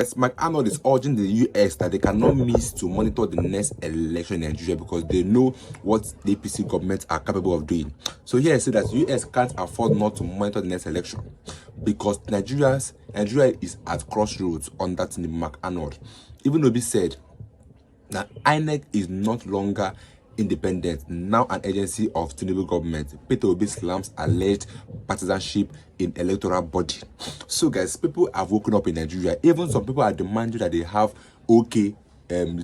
As McArnold is urging the US that they cannot miss to monitor the next election in Nigeria because they know what the APC government are capable of doing. So here I say that US can't afford not to monitor the next election because Nigeria is at crossroads on that in McArnold. Even Obi said that INEC is not longer independent, now an agency of Tinubu government. Peter Obi slams alleged partisanship in electoral body. So guys, people have woken up in Nigeria. Even some people are demanding that they have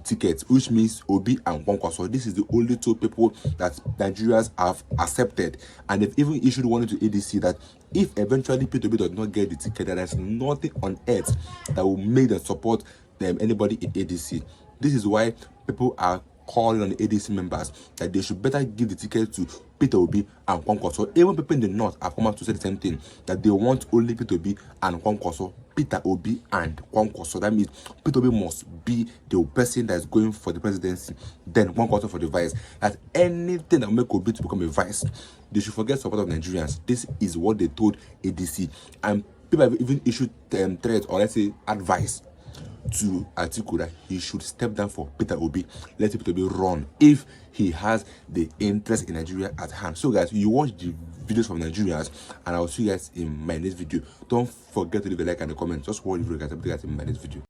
tickets, which means Obi and Kwankwaso. This is the only two people that Nigerians have accepted, and they've even issued one to ADC that if eventually Peter Obi does not get the ticket, there is nothing on earth that will make them support anybody in ADC. This is why people are calling on the ADC members that they should better give the ticket to Peter Obi and Kwankwaso. Even people in the north have come out to say the same thing, that they want only Peter Obi and Kwankwaso. Peter Obi and Kwankwaso. That means Peter Obi must be the person that is going for the presidency, then Kwankwaso for the vice. That anything that will make Obi to become a vice, they should forget support of Nigerians. This is what they told ADC, and people have even issued threats, or let's say advice, to Atiku that he should step down for Peter Obi. Let Peter Obi run if he has the interest in Nigeria at hand. So guys, you watch the videos from Nigerians, and I'll see you guys in my next video. Don't forget to leave a like and a comment. Just watch the video, guys. I'll see you guys in my next video.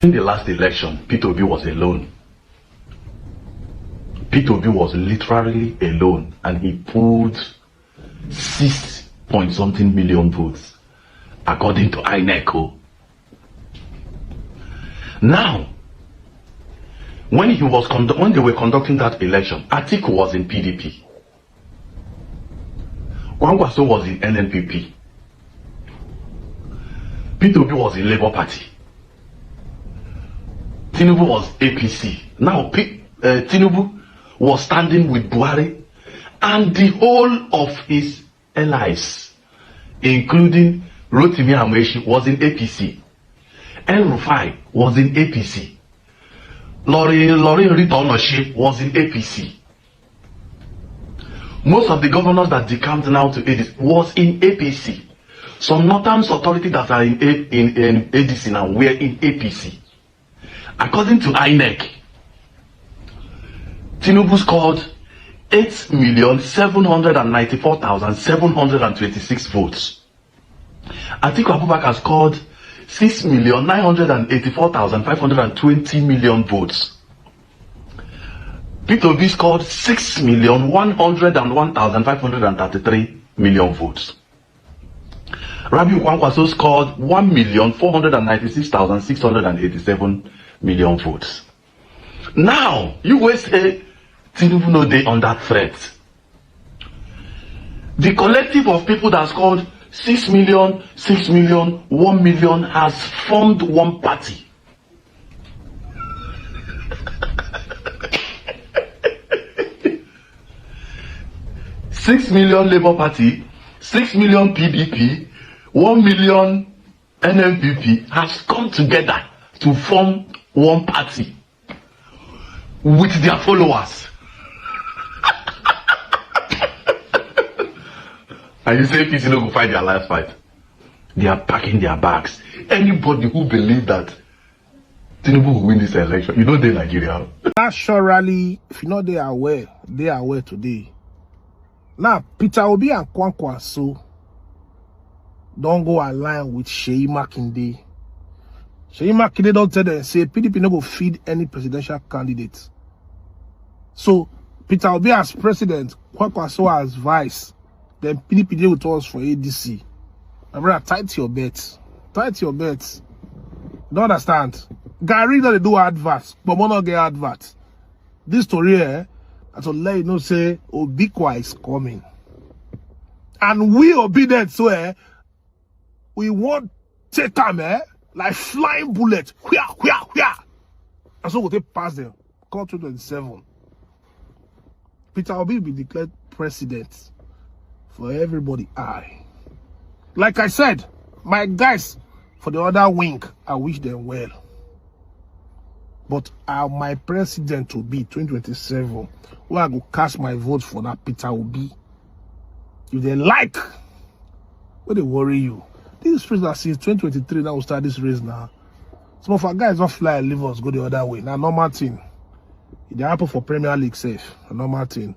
In the last election, P2B was alone. P2B was literally alone, and he pulled 6-point-something million votes, according to INEC. Now, when they were conducting that election, Atiku was in PDP. Kwangwaso was in NNPP. P2B was in Labour Party. Tinubu was APC. Now, Tinubu was standing with Buhari and the whole of his allies, including Rotimi Amaechi, was in APC. El Rufai was in APC. Lori Rita was in APC. Most of the governors that decamped now to ADC was in APC. Some northern authorities that are in ADC now were in APC. According to INEC, Tinubu scored 8,794,726 votes. Atiku Abubakar scored 6,984,520 votes. P2B scored 6,101,533 votes. Rabiu Kwankwaso scored 1,496,687 votes. Now, you will say Tinubu no dey on that threat. The collective of people that scored 6 million, 6 million, 1 million has formed one party. $6 million Labour Party, 6 million PDP, 1 million NNPP has come together to form one party with their followers. And you say peace no go fight their last fight. They are packing their bags. Anybody who believes that Tinubu will win this election, you know they're Nigeria. Naturally, if you know they are aware today. Now, Peter Obi and Kwankwaso don't go align with Sheyi Makinde. Sheyi Makinde don't tell them, say PDP no go feed any presidential candidate. So, Peter Obi as president, Kwankwaso as vice, then PDP deal with us for ADC. My brother, tight your bets. Tight your bets. Don't understand? Gary don't do adverts, but we not get adverts. This story here, I to let you know, say Obikwa is coming. And we obedient, so we want take time, like flying bullets. And so we'll take past them. Call 2027. Peter Obi will be declared president for everybody eye. Like I said, my guys for the other wing, I wish them well. But my president will be 2027, where I go cast my vote for that Peter Obi. If they like, what they worry you? This is that since 2023 that will start this race now. Some of our guys don't fly and leave us, go the other way. Now, normal thing. If they happen for Premier League safe, a normal thing.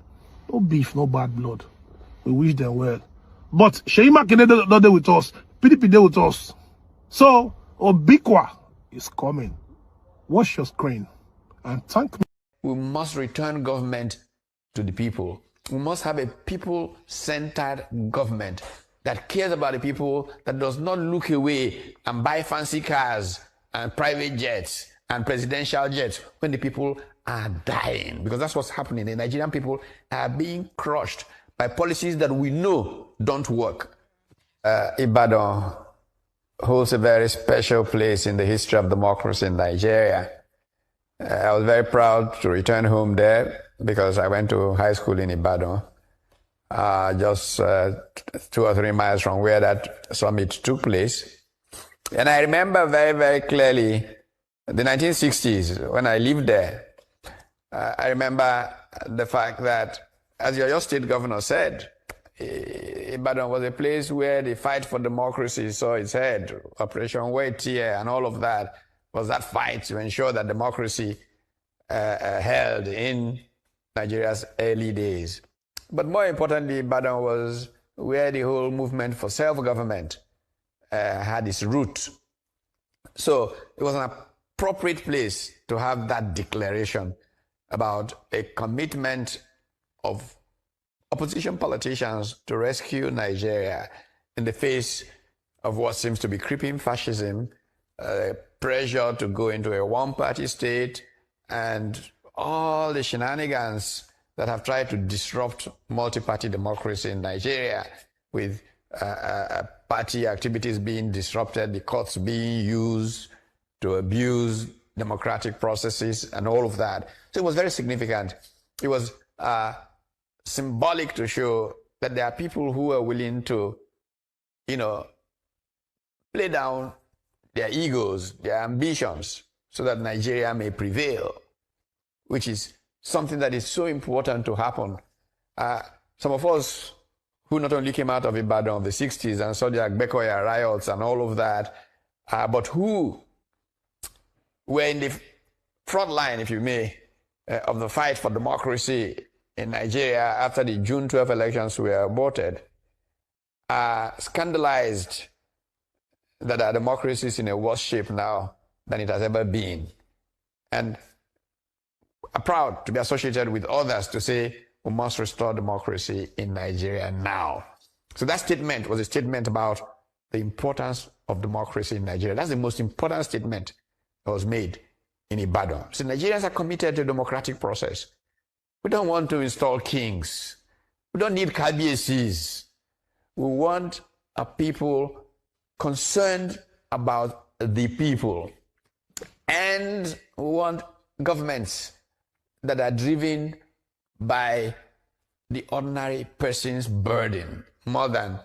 No beef, no bad blood. We wish them well. But Sheyi Makinde not there with us. PDP there with us. So, Obikwa is coming. Watch your screen and thank me. We must return government to the people. We must have a people-centered government that cares about the people, that does not look away and buy fancy cars and private jets and presidential jets when the people are dying. Because that's what's happening. The Nigerian people are being crushed by policies that we know don't work. Ibadan holds a very special place in the history of democracy in Nigeria. I was very proud to return home there because I went to high school in Ibadan, just 2 or 3 miles from where that summit took place. And I remember very, very clearly the 1960s when I lived there. I remember the fact that, as your state governor said, Ibadan was a place where the fight for democracy saw its head. Operation Wait Here and all of that was that fight to ensure that democracy held in Nigeria's early days. But more importantly, Ibadan was where the whole movement for self-government had its root. So it was an appropriate place to have that declaration about a commitment of opposition politicians to rescue Nigeria in the face of what seems to be creeping fascism, pressure to go into a one-party state, and all the shenanigans that have tried to disrupt multi-party democracy in Nigeria, with party activities being disrupted, the courts being used to abuse democratic processes and all of that. So it was very significant. It was symbolic to show that there are people who are willing to, play down their egos, their ambitions, so that Nigeria may prevail, which is something that is so important to happen. Some of us who not only came out of Ibadan of the 60s and saw the Agbekoya riots and all of that, but who were in the front line, if you may, of the fight for democracy in Nigeria after the June 12 elections were aborted, are scandalized that our democracy is in a worse shape now than it has ever been, and are proud to be associated with others to say we must restore democracy in Nigeria now. So that statement was a statement about the importance of democracy in Nigeria. That's the most important statement that was made in Ibadan. So Nigerians are committed to the democratic process. We don't want to install kings. We don't need KBACs. We want a people concerned about the people. And we want governments that are driven by the ordinary person's burden, more than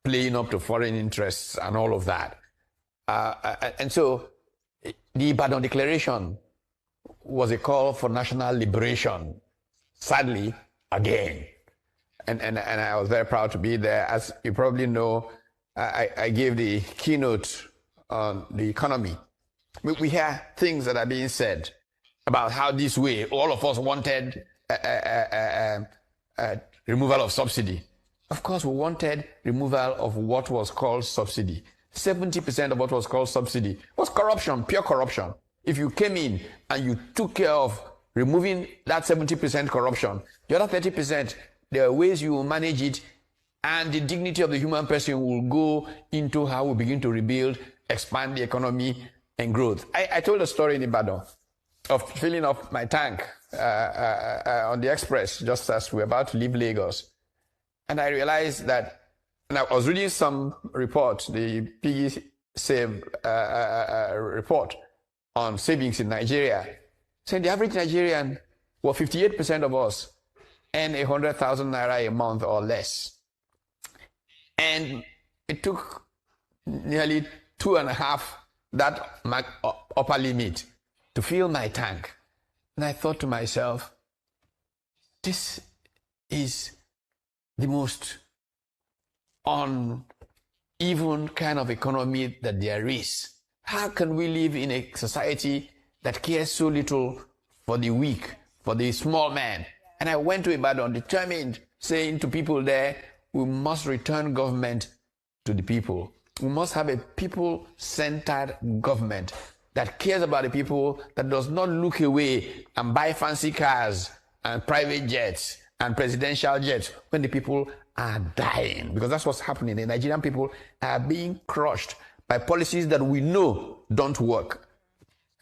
playing up to foreign interests and all of that. And so the Ibadan Declaration was a call for national liberation, sadly, again. And I was very proud to be there. As you probably know, I gave the keynote on the economy. We hear things that are being said about how this way all of us wanted removal of subsidy. Of course, we wanted removal of what was called subsidy. 70% of what was called subsidy was corruption, pure corruption. If you came in and you took care of removing that 70% corruption, the other 30%, there are ways you will manage it, and the dignity of the human person will go into how we begin to rebuild, expand the economy, and growth. I told a story in Ibadan of filling up my tank on the express just as we were about to leave Lagos. And I realized that, and I was reading some report, the Piggy Save report on savings in Nigeria, saying the average Nigerian, 58% of us, earn 100,000 naira a month or less. And it took nearly 2.5 that upper limit to fill my tank. And I thought to myself, this is the most uneven kind of economy that there is. How can we live in a society that cares so little for the weak, for the small man? And I went to Ibadan determined, saying to people there, we must return government to the people. We must have a people-centered government that cares about the people, that does not look away and buy fancy cars and private jets and presidential jets when the people are dying. Because that's what's happening. The Nigerian people are being crushed by policies that we know don't work.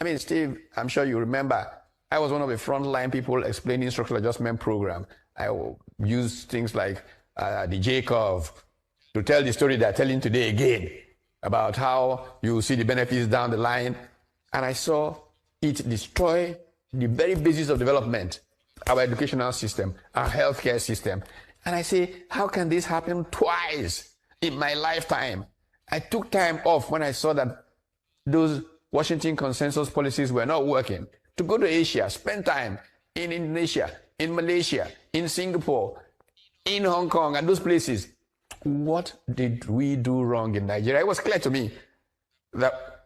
I mean, Steve, I'm sure you remember, I was one of the frontline people explaining structural adjustment program. I used things like the J-curve to tell the story they're telling today again about how you see the benefits down the line. And I saw it destroy the very basis of development, our educational system, our healthcare system. And I say, how can this happen twice in my lifetime? I took time off when I saw that those Washington consensus policies were not working, to go to Asia, spend time in Indonesia, in Malaysia, in Singapore, in Hong Kong, and those places. What did we do wrong in Nigeria? It was clear to me that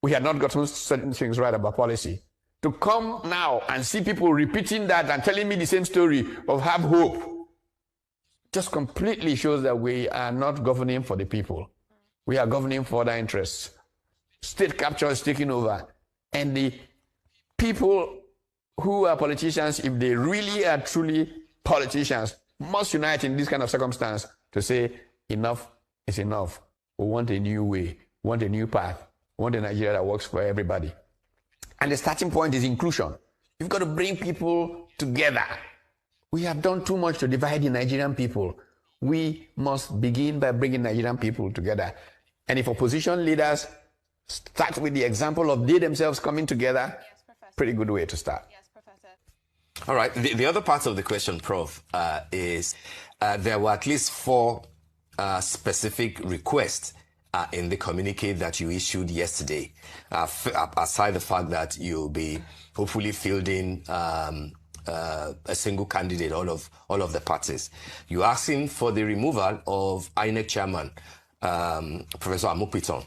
we had not gotten certain things right about policy. To come now and see people repeating that and telling me the same story of have hope just completely shows that we are not governing for the people. We are governing for their interests. State capture is taking over. And the people who are politicians, if they really are truly politicians, must unite in this kind of circumstance to say, enough is enough. We want a new way, we want a new path, we want a Nigeria that works for everybody. And the starting point is inclusion. You've got to bring people together. We have done too much to divide the Nigerian people. We must begin by bringing Nigerian people together. And if opposition leaders start with the example of they themselves coming together, pretty good way to start. Yes, Professor. All right. The other part of the question, Prof, is there were at least 4 specific requests in the communique that you issued yesterday, aside the fact that you'll be hopefully fielding a single candidate, all of the parties. You're asking for the removal of INEC chairman, Professor Amupiton.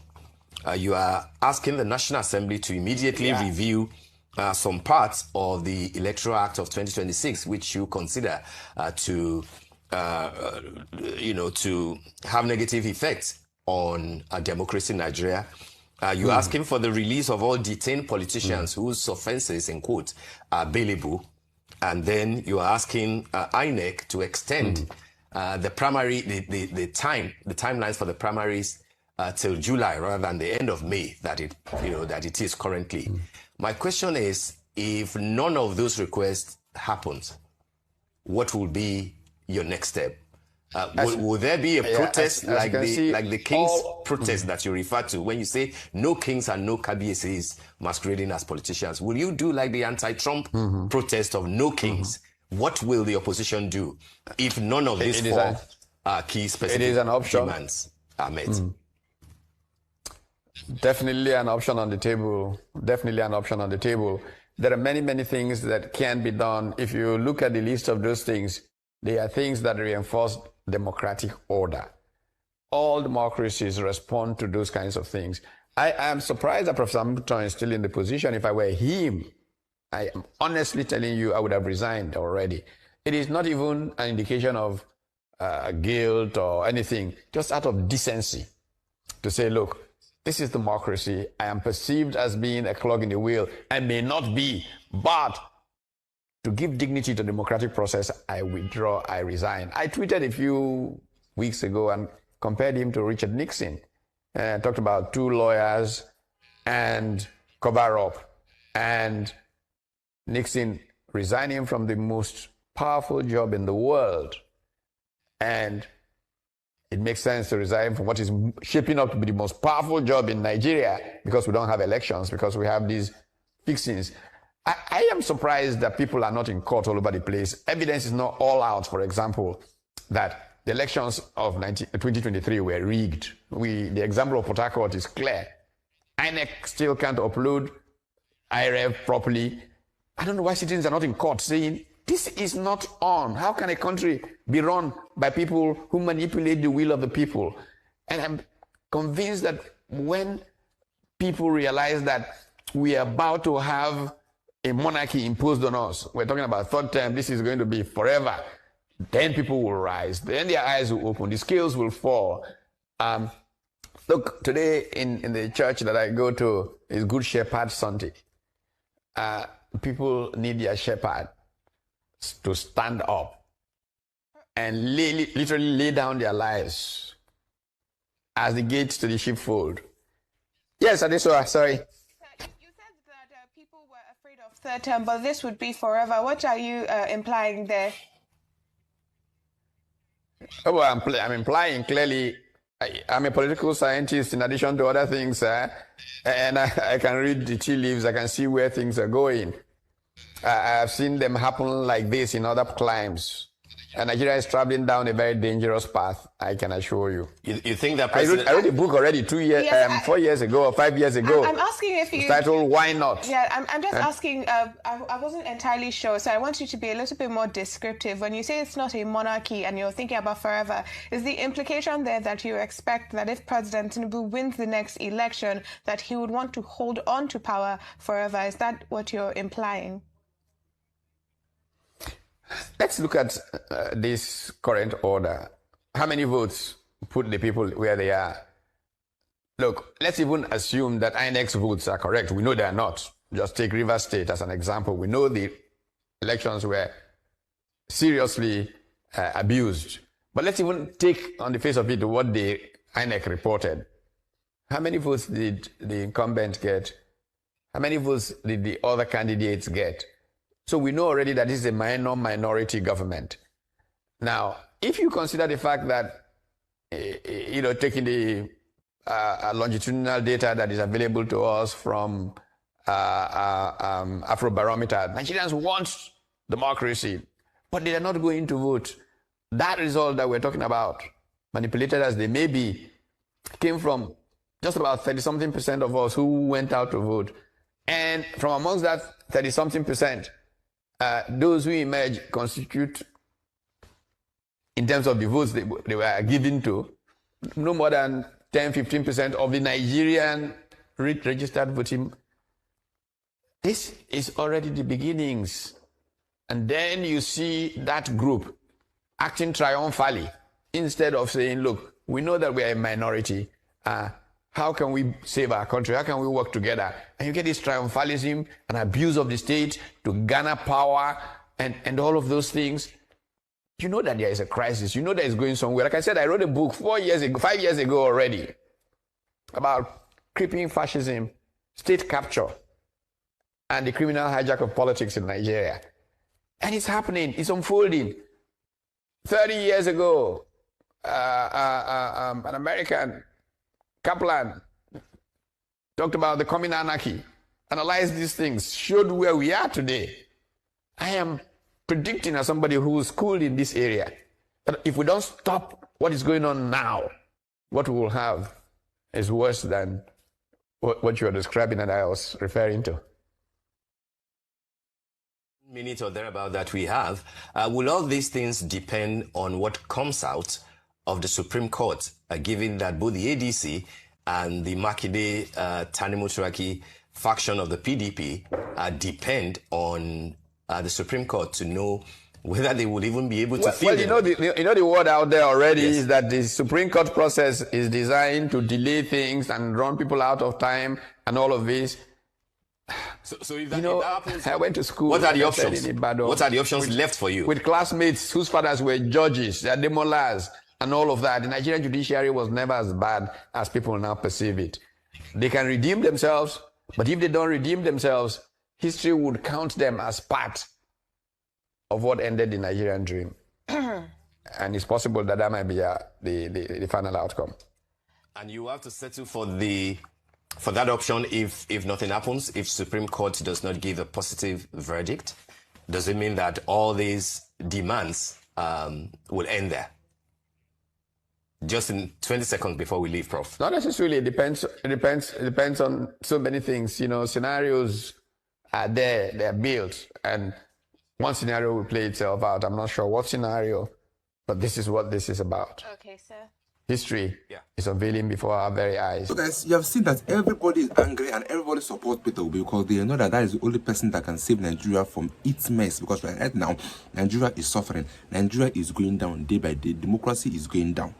You are asking the National Assembly to immediately review some parts of the Electoral Act of 2026, which you consider to have negative effects on democracy in Nigeria. You're asking for the release of all detained politicians whose offenses, in quote, are bailable. And then you are asking INEC to extend the timelines for the primaries till July rather than the end of May that it is currently. My question is, if none of those requests happens, what will be your next step? Will there be a protest like the King's protest that you refer to when you say no kings and no KBSAs masquerading as politicians? Will you do like the anti-Trump protest of no kings? What will the opposition do if none of these 4 key specific demands are met? Definitely an option on the table. Definitely an option on the table. There are many, many things that can be done. If you look at the list of those things, they are things that reinforce democratic order. All democracies respond to those kinds of things. I am surprised that Professor Amupiton is still in the position. If I were him, I am honestly telling you, I would have resigned already. It is not even an indication of guilt or anything, just out of decency to say, look, this is democracy. I am perceived as being a clog in the wheel. I may not be, but to give dignity to the democratic process, I withdraw, I resign. I tweeted a few weeks ago and compared him to Richard Nixon. I talked about 2 lawyers and cover-up, and Nixon resigning from the most powerful job in the world. And it makes sense to resign from what is shaping up to be the most powerful job in Nigeria because we don't have elections, because we have these fixings. I am surprised that people are not in court all over the place. Evidence is not all out, for example, that the elections of 2023 were rigged. The example of Port Harcourt is clear. INEC still can't upload IREV properly. I don't know why citizens are not in court saying, this is not on. How can a country be run by people who manipulate the will of the people? And I'm convinced that when people realize that we are about to have a monarchy imposed on us, we're talking about 3rd term, this is going to be forever, then people will rise, then their eyes will open, the scales will fall. Look, today in the church that I go to is Good Shepherd Sunday. People need their shepherd to stand up and literally lay down their lives as the gates to the sheepfold. Yes, Adesoa, sorry. You said that people were afraid of 3rd term, but this would be forever. What are you implying there? Oh, well, I'm implying clearly I'm a political scientist in addition to other things, and I can read the tea leaves. I can see where things are going. I've seen them happen like this in other climes. And Nigeria is traveling down a very dangerous path, I can assure you. You think that I wrote a book already 4 years ago or 5 years ago. I'm asking if you... It's titled, Why Not? Yeah, I'm just asking, I wasn't entirely sure, so I want you to be a little bit more descriptive. When you say it's not a monarchy and you're thinking about forever, is the implication there that you expect that if President Tinubu wins the next election, that he would want to hold on to power forever? Is that what you're implying? Let's look at this current order. How many votes put the people where they are? Look, let's even assume that INEC's votes are correct. We know they are not. Just take Rivers State as an example. We know the elections were seriously abused. But let's even take on the face of it what the INEC reported. How many votes did the incumbent get? How many votes did the other candidates get? So we know already that this is a minority government. Now, if you consider the fact that, taking the longitudinal data that is available to us from Afrobarometer, Nigerians want democracy, but they are not going to vote. That result that we're talking about, manipulated as they may be, came from just about 30-something% of us who went out to vote. And from amongst that 30-something%, those who emerged constitute, in terms of the votes they were given to, no more than 10-15% of the Nigerian registered voting. This is already the beginnings. And then you see that group acting triumphantly instead of saying, look, we know that we are a minority. How can we save our country? How can we work together? And you get this triumphalism and abuse of the state to garner power and all of those things. You know that there is a crisis. You know that it's going somewhere. Like I said, I wrote a book 5 years ago already about creeping fascism, state capture, and the criminal hijack of politics in Nigeria. And it's happening. It's unfolding. 30 years ago, an American, Kaplan, talked about the coming anarchy, analyzed these things, showed where we are today. I am predicting, as somebody who is schooled in this area, that if we don't stop what is going on now, what we will have is worse than what you are describing and I was referring to. Minute or thereabout that we have, will all these things depend on what comes out of the Supreme Court, given that both the ADC and the Makinde Tanimu-Turaki faction of the PDP depend on the Supreme Court to know whether they would even be able to feel the word out there already is that the Supreme Court process is designed to delay things and run people out of time and all of this. So if that happens, I went to school. What are the options? What are the options left for you? With classmates whose fathers were judges, they are demolars, and all of that. The Nigerian judiciary was never as bad as people now perceive it. They can redeem themselves, but if they don't redeem themselves, history would count them as part of what ended the Nigerian dream. And it's possible that that might be the final outcome. And you have to settle for that option if nothing happens, if Supreme Court does not give a positive verdict. Does it mean that all these demands will end there? Just in 20 seconds before we leave, Prof. Not necessarily. It depends on so many things. Scenarios are there, they're built, and one scenario will play itself out. I'm not sure what scenario, but this is what this is about. Okay, sir. History is unveiling before our very eyes. So guys, you have seen that everybody is angry and everybody supports Peter Obi because they know that is the only person that can save Nigeria from its mess. Because right now, Nigeria is suffering. Nigeria is going down day by day. Democracy is going down.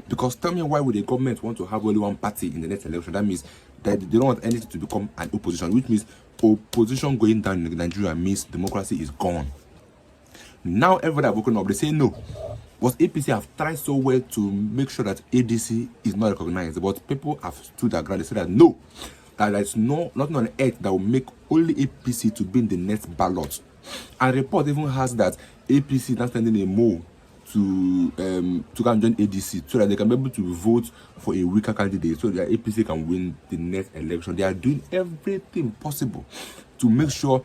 Because tell me, why would the government want to have only one party in the next election? That means that they don't want anything to become an opposition, which means opposition going down in Nigeria means democracy is gone. Now everybody have woken up. They say no. But APC have tried so well to make sure that ADC is not recognized. But people have stood their ground. They say that no, that there's nothing on earth that will make only APC to be in the next ballot. And report even has that APC not sending a move to come join ADC so that they can be able to vote for a weaker candidate so that APC can win the next election. They are doing everything possible to make sure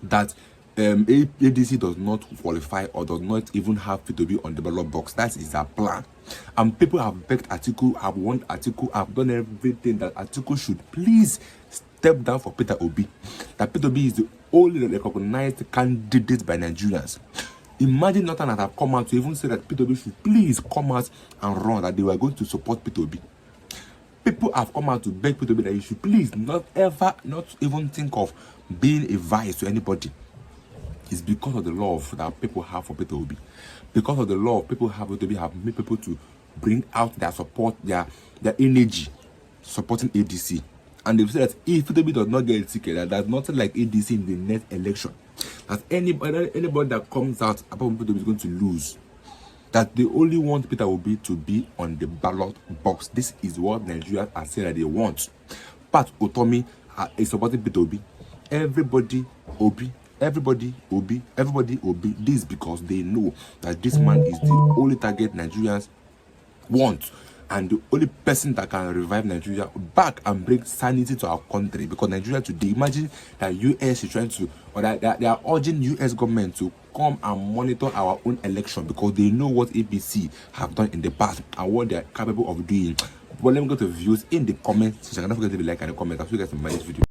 that ADC does not qualify or does not even have to be on the ballot box. That is their plan. And people have begged Atiku, have warned Atiku, have done everything that Atiku should please step down for Peter Obi. That Peter Obi is the only recognized candidate by Nigerians. Imagine Northern have come out to even say that Peter Obi should please come out and run, that they were going to support Peter Obi. People have come out to beg Peter Obi that he should please not even think of being a vice to anybody. It's because of the love that people have for Peter Obi. Because of the love people have for Peter Obi have made people to bring out their support, their energy supporting ADC. And they've said that if Peter does not get a ticket, that there's nothing like ADC in the next election. That anybody that comes out about Peter is going to lose. That they only want Peter Obi to be on the ballot box. This is what Nigerians are saying that they want. Pat Otomi is supporting Peter Obi. Everybody Obi. This because they know that this man is the only target Nigerians want, and the only person that can revive Nigeria back and bring sanity to our country. Because Nigeria today, imagine that US is trying to, or that they are urging US government to come and monitor our own election, because they know what APC have done in the past and what they are capable of doing. But let me go to views in the comments section. Don't forget to like and comment. I'll see you guys in my next video.